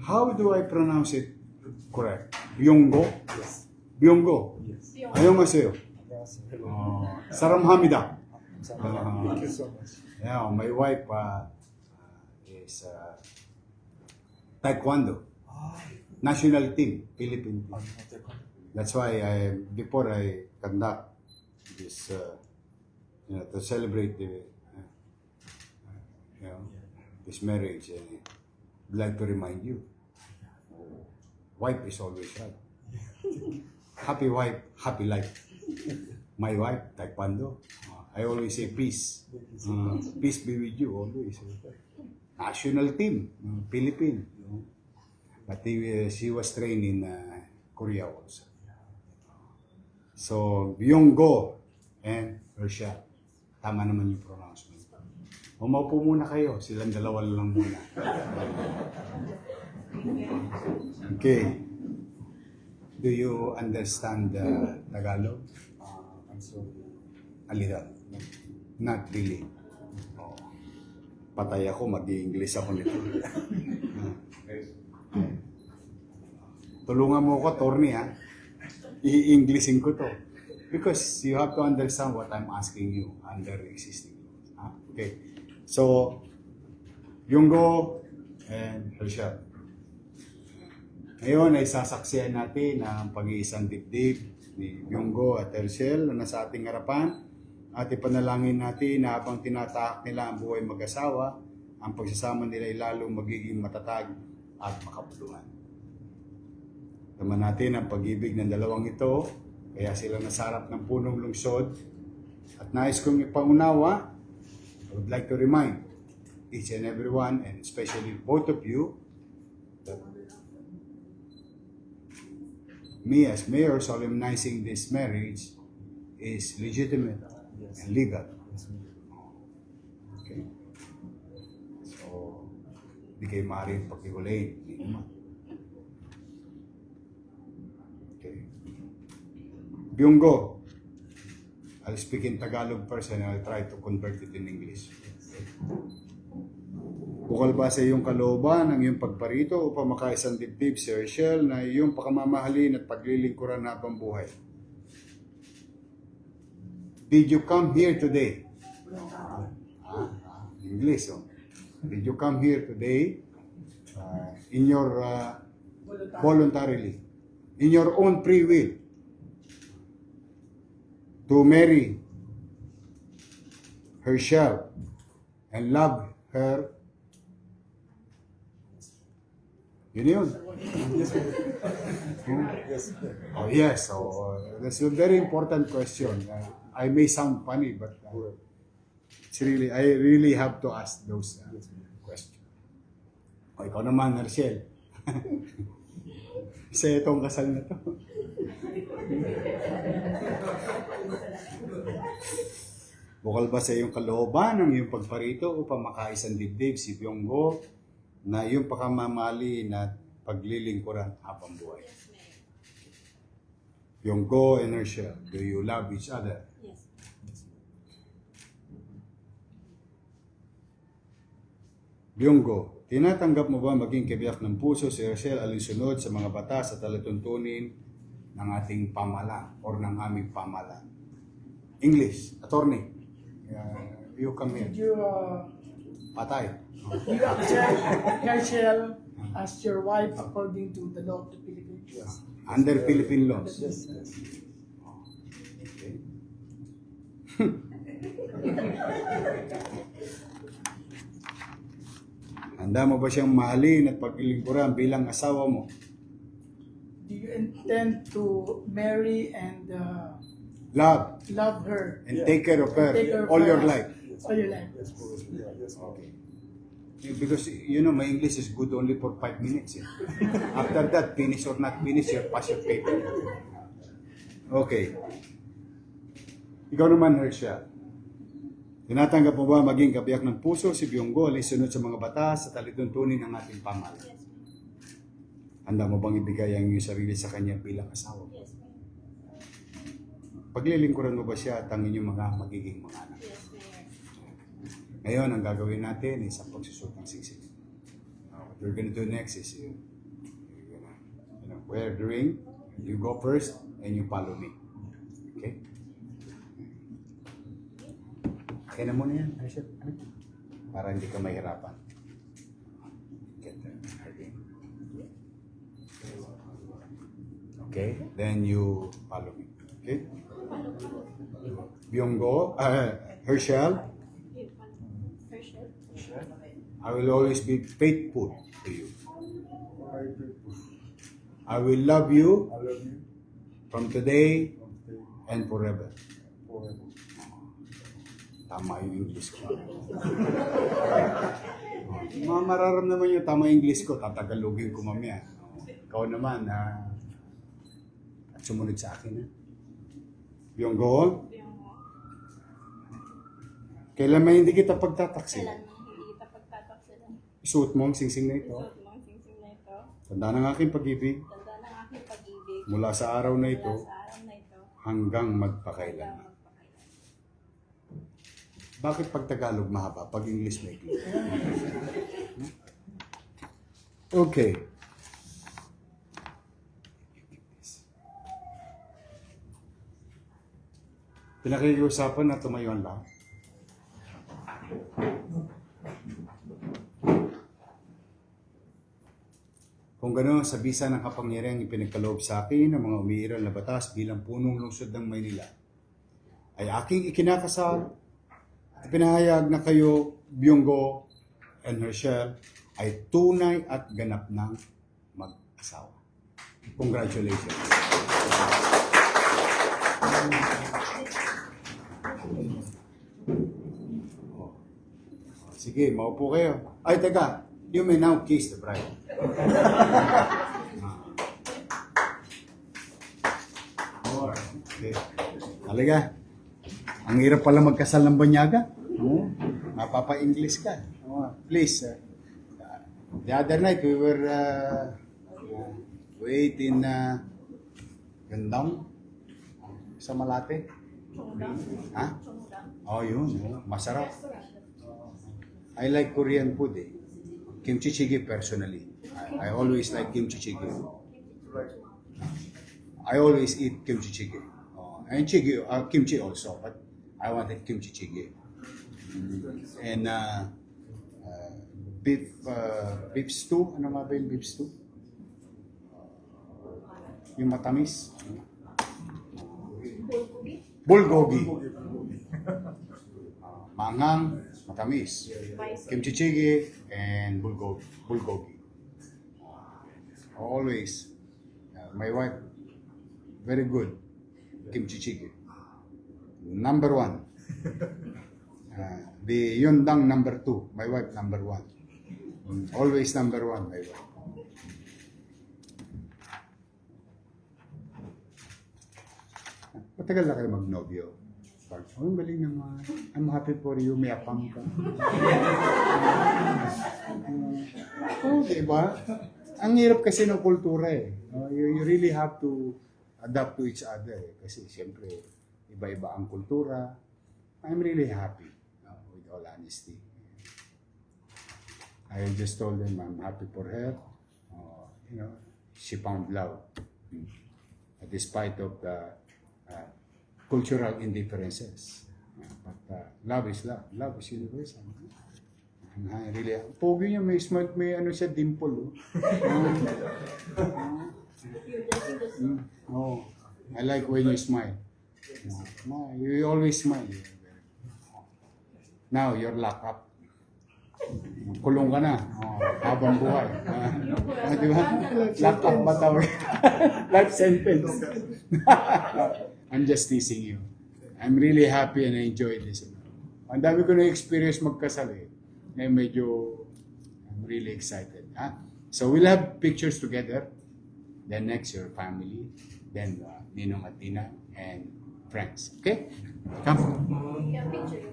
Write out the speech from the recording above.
How do I pronounce it correct? Byunggo? Yes. Byunggo. Yes. 안녕하세요. 안녕하세요. 사람합니다. Thank you so much. Yeah, my wife is Taekwondo. National team, Philippine team. That's why before I conduct this, to celebrate this marriage, I'd like to remind you, wife is always right. Happy wife, happy life. My wife, Taekwondo. I always say peace. Peace be with you always. National team, Philippine. But she was trained in Korea also. So, Byunggo and Russia. Tama naman yung pronouncement. Umaupo muna kayo. Silang dalawa lang muna. Okay. Do you understand Tagalog? I'm sorry. A little. Not really. Oh. Patay ako, mag-i-English ako nito. Tulungan mo ko, Torny, ha? I-Englishin ko to. Because you have to understand what I'm asking you under existing laws. Ha? Okay. So, Byunggo and Hershel. Ngayon ay sasaksihan natin ang pag-iisang dibdib ni Byunggo at Hershel na nasa ating harapan. At ipanalangin natin na habang tinatahak nila ang buhay mag-asawa, ang pagsasama nila ay lalong magiging matatag at makabuluhan. Naman natin ang pag-ibig ng dalawang ito, kaya sila nasarap ng punong lungsod. At nais kong ipaunawa, I would like to remind each and everyone, and especially both of you, that me as mayor solemnizing this marriage is legitimate and legal. Okay? So, hindi kayo maaaring paghiwalayin. Hindi naman. Okay. Byunggo. I'll speak in Tagalog first and I'll try to convert it in English. Bukal ba sa iyong kalooban ang iyong pagparito upang makaisang dibdib si Hershel na iyong pakamamahalin at paglilingkuran habang buhay? Did you come here today? English, oh. Did you come here today in your voluntarily, in your own free will, to marry Hershel and love her? Yun. Yes. Yes. Oh, yes. So, that's a very important question. I may sound funny, but it's really, I really have to ask those questions. O, ikaw naman, Hershel. Sa itong kasal na to. Bukal ba sa iyong kalooban ang iyong pagparito upang makaisang dibdib si Byunggo na iyong pakamamali na paglilingkuran habang buhay? Byunggo and Hershel, do you love each other? Yes. Byunggo, tinatanggap mo ba maging kabiyak ng puso si Hershel alinsunod sa mga batas at alatuntunin ng ating pamahalaan or ng aming pamahalaan? English, attorney. You come here. Did you, Patay. you accept Hershel as your wife according to the law of the Philippines? Yes. Under Philippine laws. Yes. Yes. Okay. Handa mo ba siyang mahalin at paglilingkuran bilang asawa mo? Do you intend to marry and Love love her and take care of her Take care of all her. your life. all your life? Yes. Yes. Okay. Because, you know, my English is good only for 5 minutes. After that, finish or not finish, you pass your paper. Okay. Ikaw naman, Hershel. Tinatanggap mo ba maging kabiyak ng puso si Byunggo alinsunod sa mga batas at alituntunin ng ating pamahalaan? Yes, Handa mo bang ibigay ang iyong sarili sa kanya bilang asawa? yes, Paglilingkuran mo ba siya at ang inyong mga magiging mga anak? yes, Ngayon, ang gagawin natin is ang pagsusot ng sisig. What we're gonna do next is wear the ring. You go first and you follow me. Okay? Kaya na muna yan. Para hindi ka mahirapan. Get the ring. Okay? Then you follow me. Okay? Byunggo, Herschel, I will always be faithful to you. I grateful. I will love you I love you from today from today and forever. forever. Tama yung English ko. Mga mararamdaman nyo, tama yung English ko, tatagalogin ko mamaya. Ikaw naman, at sumunod sa akin. Yung goal, kailan may hindi kita pagtataksil? Kailan mo hindi kita pagtataksilan? Isuot mo ang singsing na ito. Suot mo ang singsing na ito. Tanda ng aking pag-ibig Tanda ng aking pag-ibig. mula sa araw na ito Mula sa araw na ito. hanggang Hanggang magpakailanman. magpakailan. Bakit pag Tagalog mahaba, pag English may clear? Okay. Pinakikiusapan na tumayo ang lahat. Kung gano'n, sa bisa ng kapangyarihang ipinagkaloob sa akin ng mga umiiral na batas bilang punong lungsod ng Maynila, ay aking ikinakasal at pinahayag na kayo, Byunggo and Herschel, ay tunay at ganap ng mag-asawa. Congratulations. Oh. Sige, maupo kayo. Ay, teka. You may now kiss the bride. Okay. Halika. Ang hirap pala magkasal ng banyaga. Oo. Mapapa-English ka. Oo. Please. The other night, we were in Gandang sa Malate. Ha? Oh, yun. Masarap. I like Korean food eh. Kimchi jjigae personally. I always like kimchi jjigae. I always eat kimchi jjigae. And jjigae, kimchi also, but I wanted kimchi jjigae. And beef stew. Ano nga ba yung beef stew? Yung matamis. Bulgogi. Mangang, matamis. Kimchi jjigae and bulgogi. Always. My wife, very good. Kimchi jjigae. Number 1. The Yundang number 2. My wife number 1. Always number 1, my wife. Matagal na kayo magnobyo. Oh, galing naman. I'm happy for you. May apang ka. Oh, diba? Ang hirap kasi ng kultura eh. You really have to adapt to each other eh. Kasi siyempre, iba-iba ang kultura. I'm really happy, with all honesty. I just told them I'm happy for her. She found love. Despite of the cultural indifferences. But love is love. Love is universal. Really, pogi niya, may smile, may ano siya, dimple. Oh, I like when you smile. You always smile. Now, you're locked up. Kulong ka na. Habang buhay. Di ba? Locked up ba tawag? Life sentence. I'm just teasing you. I'm really happy and I enjoy this. Ang dami ko na-experience magkasal eh. Ngayon medyo, I'm really excited. So we'll have pictures together. Then next, your family. Then Ninong at Tina and friends. Okay? Come. Yeah, picture.